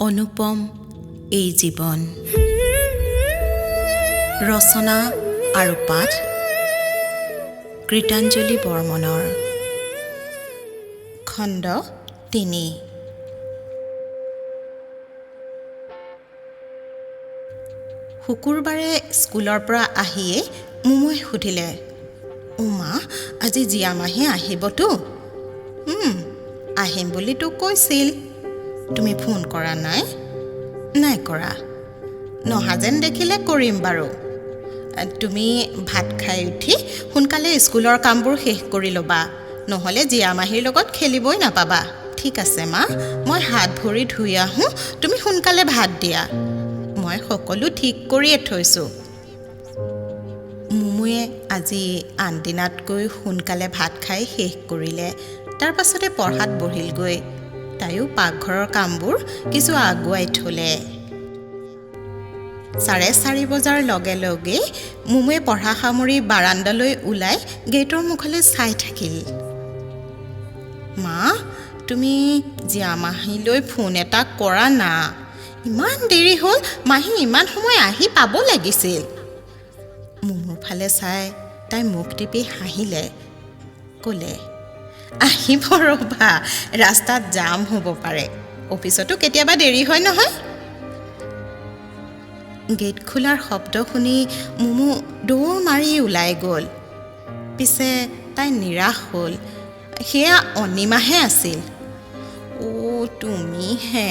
অনুপম এই জীৱন ৰচনা আৰু পাঠ কৃতাঞ্জলি বৰ্মনৰ খণ্ড ৩ শুকুৰবাৰে স্কুলৰ পৰা আহিয়ে মুমুৱে সুধিলে মা আজি জীয়ামাহী আহিবতো আহিম বুলি তো কৈছিল তুমি ফোন কৰা নাই কৰা নহা যেন দেখিলে কৰিম বাৰু তুমি ভাত খাই উঠি সোনকালে স্কুলৰ কামবোৰ শেষ কৰি ল'বা নহ'লে জীয়ামাহীৰ লগত খেলিবই নাপাবা ঠিক আছে মা মই হাত ভৰি ধুই আহোঁ তুমি সোনকালে ভাত দিয়া মই সকলো ঠিক কৰিয়ে থৈছোঁ মুমুৱে আজি আন দিনাতকৈ সোনকালে ভাত খাই শেষ কৰিলে তাৰ পাছতে পঢ়াত বহিলগৈ তাইও পাকঘৰৰ কামবোৰ কিছু আগুৱাই থ'লে 4:30 বজাৰ লগে লগে মুমুৱে পঢ়া সামৰি বাৰাণ্ডালৈ ওলাই গেটৰ মুখলৈ চাই থাকিল মা তুমি জীয়ামাহীলৈ ফোন এটা কৰা না ইমান দেৰি হ'ল মাহী ইমান সময় আহি পাব লাগিছিল মুমুৰ ফালে চাই তাই মুখ টিপি হাঁহিলে ক'লে আহিব ৰ'বা ৰাস্তাত জাম হ'ব পাৰে অফিচতো কেতিয়াবা দেৰি হয় নহয় গেট খোলাৰ শব্দ শুনি মুমু দৌৰ মাৰি ওলাই গ'ল পিছে তাই নিৰাশ হ'ল সেয়া অনিমাহে আছিল তুমিহে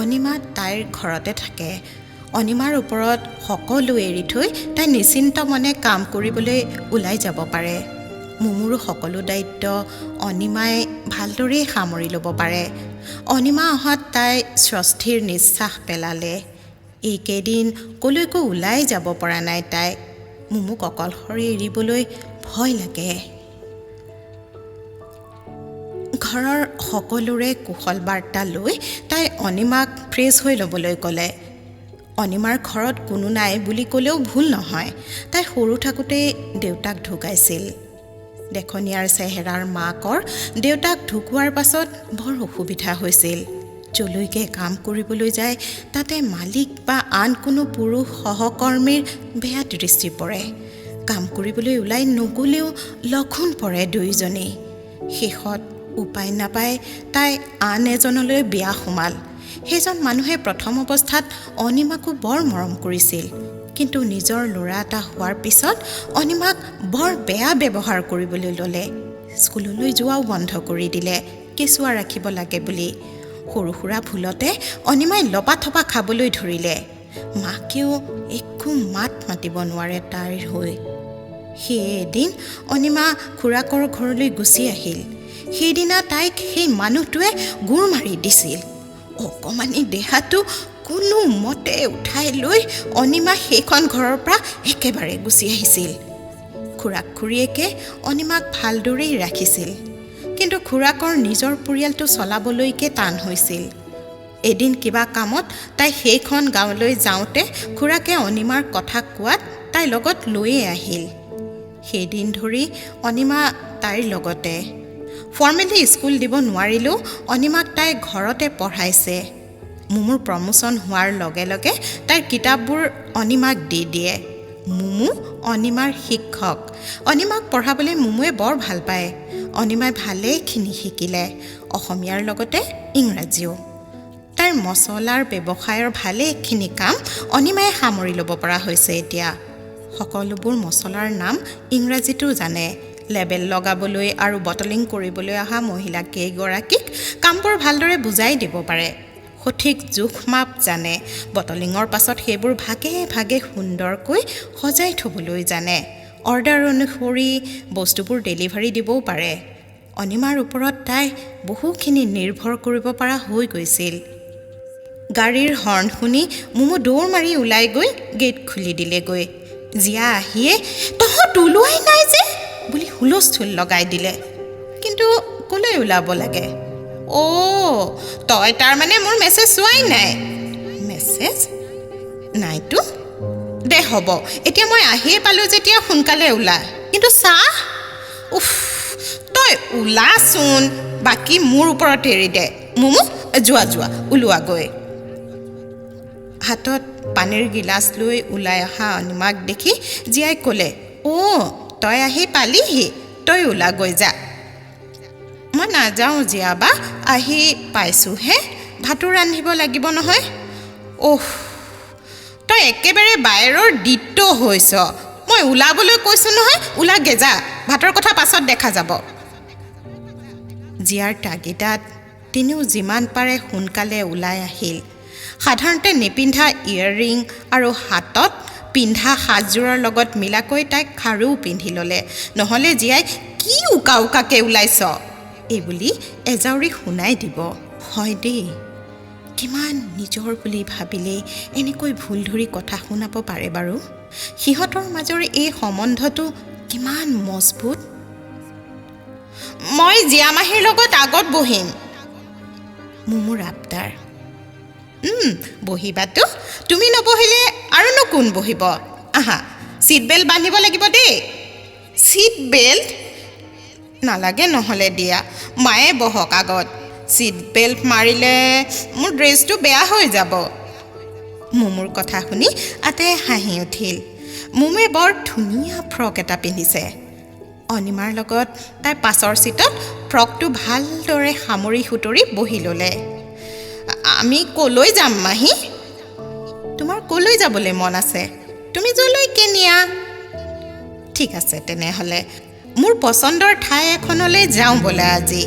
অনিমা তাইৰ ঘৰতে থাকে অনিমাৰ ওপৰত সকলো এৰি থৈ তাই নিশ্চিন্ত মনে কাম কৰিবলৈ ওলাই যাব পাৰে মুমুৰো সকলো দায়িত্ব অনিমাই ভালদৰেই সামৰি ল'ব পাৰে অনিমা অহাত তাই স্বস্তিৰ নিশ্বাস পেলালে এইকেইদিন কলৈকো ওলাই যাব পৰা নাই তাই মুমুক অকলশৰে এৰিবলৈ ভয় লাগে ঘৰৰ সকলোৰে কুশল বাৰ্তা লৈ তাই অনিমাক ফ্ৰেছ হৈ ল'বলৈ ক'লে অনিমাৰ ঘৰত কোনো নাই বুলি ক'লেও ভুল নহয় তাই সৰু থাকোঁতেই দেউতাক ঢুকাইছিল দেখনীয়াৰ চেহেৰাৰ মাকৰ দেউতাক ঢুকোৱাৰ পাছত বৰ অসুবিধা হৈছিল যলৈকে কাম কৰিবলৈ যায় তাতে মালিক বা আন কোনো পুৰুষ সহকৰ্মীৰ বেয়া দৃষ্টি পৰে কাম কৰিবলৈ ওলাই নগ'লেও লঘোণ পৰে দুয়োজনেই শেষত উপায় নাপাই তাই আন এজনলৈ বিয়া সোমাল সেইজন মানুহে প্ৰথম অৱস্থাত অনিমাকো বৰ মৰম কৰিছিল কিন্তু নিজৰ ল'ৰা এটা হোৱাৰ পিছত অনিমাক বৰ বেয়া ব্যৱহাৰ কৰিবলৈ ল'লে স্কুললৈ যোৱাও বন্ধ কৰি দিলে কেঁচুৱা ৰাখিব লাগে বুলি সৰু সুৰা ভুলতে অনিমাই লপাথপা খাবলৈ ধৰিলে মাকেও একো মাত মাতিব নোৱাৰে তাইৰ হৈ সেই এদিন অনিমা খুৰাকৰ ঘৰলৈ গুচি আহিল সেইদিনা তাইক সেই মানুহটোৱে গোৰ মাৰি দিছিল অকণমানি দেহাটো কোনো মতে উঠাই লৈ অনিমা সেইখন ঘৰৰ পৰা একেবাৰে গুচি আহিছিল খুৰাক খুৰীয়েকে অনিমাক ভালদৰেই ৰাখিছিল কিন্তু খুৰাকৰ নিজৰ পৰিয়ালটো চলাবলৈকে টান হৈছিল এদিন কিবা কামত তাই সেইখন গাঁৱলৈ যাওঁতে খুৰাকে অনিমাৰ কথা কোৱাত তাই লগত লৈয়ে আহিল সেইদিন ধৰি অনিমা তাইৰ লগতে ফৰ্মেলি স্কুল দিব নোৱাৰিলেও অনিমাক তাই ঘৰতে পঢ়াইছে মুমুৰ প্ৰমোশ্যন হোৱাৰ লগে লগে তাইৰ কিতাপবোৰ অনিমাক দি দিয়ে মুমু অনিমাৰ শিক্ষক অনিমাক পঢ়াবলৈ মুমুৱে বৰ ভাল পায় অনিমাই ভালেখিনি শিকিলে অসমীয়াৰ লগতে ইংৰাজীও তাইৰ মচলাৰ ব্যৱসায়ৰ ভালেখিনি কাম অনিমাই সামৰি ল'ব পৰা হৈছে এতিয়া সকলোবোৰ মচলাৰ নাম ইংৰাজীতো জানে লেবেল লগাবলৈ আৰু বটলিং কৰিবলৈ অহা মহিলা কেইগৰাকীক কামবোৰ ভালদৰে বুজাই দিব পাৰে সঠিক জোখ মাপ জানে বটলিঙৰ পাছত সেইবোৰ ভাগে ভাগে সুন্দৰকৈ সজাই থ'বলৈ জানে অৰ্ডাৰ অনুসৰি বস্তুবোৰ ডেলিভাৰী দিবও পাৰে অনিমাৰ ওপৰত তাই বহুখিনি নিৰ্ভৰ কৰিব পৰা হৈ গৈছিল গাড়ীৰ হৰ্ণ শুনি মুমু দৌৰ মাৰি ওলাই গৈ গেট খুলি দিলেগৈ জীয়া আহিয়ে তহঁত ওলোৱাই নাই যে বুলি হুলস্থুল লগাই দিলে কিন্তু ক'লৈ ওলাব লাগে তই তাৰমানে মোৰ মেছেজ চোৱাই নাই মেছেজ নাইতো দে হ'ব এতিয়া মই আহিয়ে পালোঁ যেতিয়া সোনকালে ওলা কিন্তু চাহ তই ওলাচোন বাকী মোৰ ওপৰত এৰি দে মুমু যোৱা যোৱা ওলোৱাগৈ হাতত পানীৰ গিলাচ লৈ ওলাই অহা অনিমাক দেখি জীয়াই ক'লে অ' তই আহি পালিহি তই ওলাগৈ যা মই নাযাওঁ জীয়াবা আহি পাইছোঁহে ভাতো ৰান্ধিব লাগিব নহয় অহ তই একেবাৰে বায়েৰৰ দিত্য হৈছ মই ওলাবলৈ কৈছোঁ নহয় ওলাগে যা ভাতৰ কথা পাছত দেখা যাব জীয়াৰ তাগিদাত তিনিও যিমান পাৰে সোনকালে ওলাই আহিল সাধাৰণতে নিপিন্ধা ইয়েৰিং আৰু হাতত পিন্ধা সাজযোৰৰ লগত মিলাকৈ তাইক খাৰুও পিন্ধি ল'লে নহ'লে জীয়াই কি উকা উকাকে ওলাইছ এই বুলি এজাউৰি শুনাই দিব হয় দেই কিমান নিজৰ বুলি ভাবিলেই এনেকৈ ভুল ধৰি কথা শুনাব পাৰে বাৰু সিহঁতৰ মাজৰ এই সম্বন্ধটো কিমান মজবুত মই জীয়ামাহীৰ লগত আগত বহিম মোৰ আবদাৰ বহিবাতো তুমি নবহিলে আৰুনো কোন বহিব আহা চিট বেল্ট বান্ধিব লাগিব দেই চিট বেল্ট নালাগে নহ'লে দিয়া মায়ে বহক আগত চিট বেল্ট মাৰিলে মোৰ ড্ৰেছটো বেয়া হৈ যাব মোৰ কথা শুনি আটাই হাঁহি উঠিল মুমে বৰ ধুনীয়া ফ্ৰক এটা পিন্ধিছে অনিমাৰ লগত তাই পাছৰ চিটত ফ্ৰকটো ভালদৰে সামৰি সুতৰি বহি ল'লে আমি ক'লৈ যাম মাহী তোমাৰ ক'লৈ যাবলৈ মন আছে তুমি যলৈকে নিয়া ঠিক আছে তেনেহ'লে মোৰ পচন্দৰ ঠাই এখনলৈ যাওঁ বোলে আজি